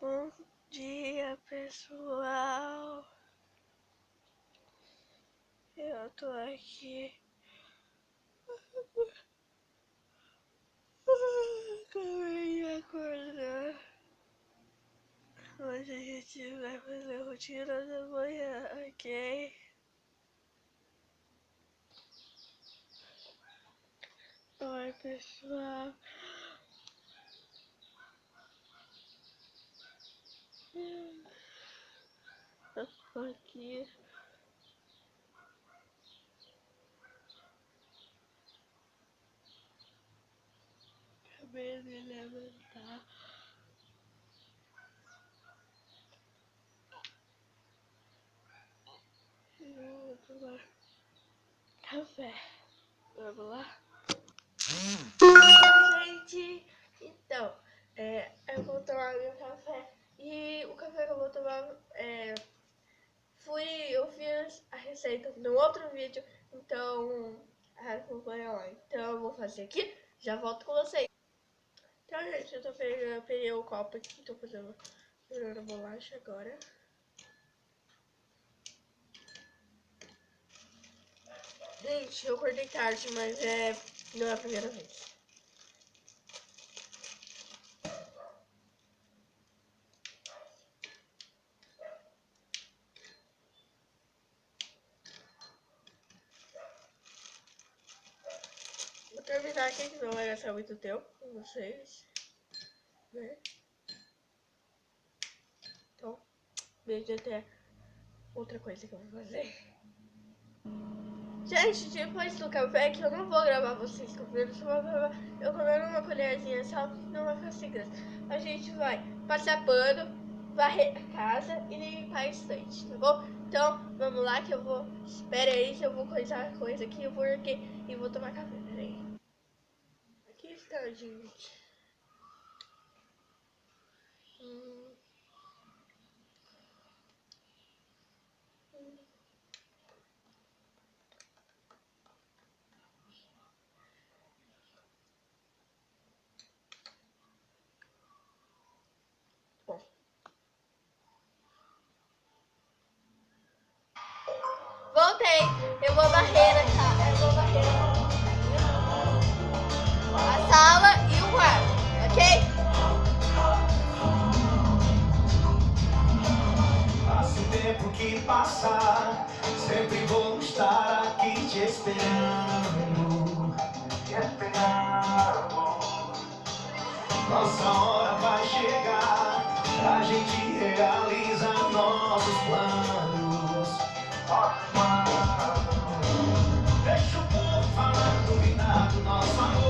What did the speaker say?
Bom dia, pessoal. Eu tô aqui. Acabei de acordar. Hoje a gente vai fazer a rotina da manhã, ok? Oi, pessoal. Eu tô aqui. Acabei de levantar. Eu vou tomar café. Vamos lá? Gente, então, eu vou tomar meu café. E o café que eu vou tomar eu fiz a receita no outro vídeo, então acompanha lá. Então eu vou fazer aqui, já volto com vocês. Então, gente, eu peguei o copo aqui, tô fazendo a bolacha agora. Gente, eu acordei tarde, mas não é a primeira vez. Vou terminar aqui, que não vai gastar muito tempo com vocês, né? Então, beijo até outra coisa que eu vou fazer. Gente, depois do café, que eu não vou gravar vocês comendo, só vou gravar eu comendo uma colherzinha só, não vai ficar sem graça. A gente vai passar pano, varrer a casa e limpar a estante, tá bom? Então, vamos lá que eu vou... Espera aí que eu vou coisar a coisa aqui, eu vou aqui e vou tomar café, peraí. Aqui está, gente. Bom. Voltei, eu vou varrer a casa, eu vou varrer a sala e o quarto, ok? Passe o tempo que passar, sempre vou estar aqui te esperando. Nossa hora vai chegar, a gente realiza nossos planos. Deixa o povo falar, duvidado, nosso amor.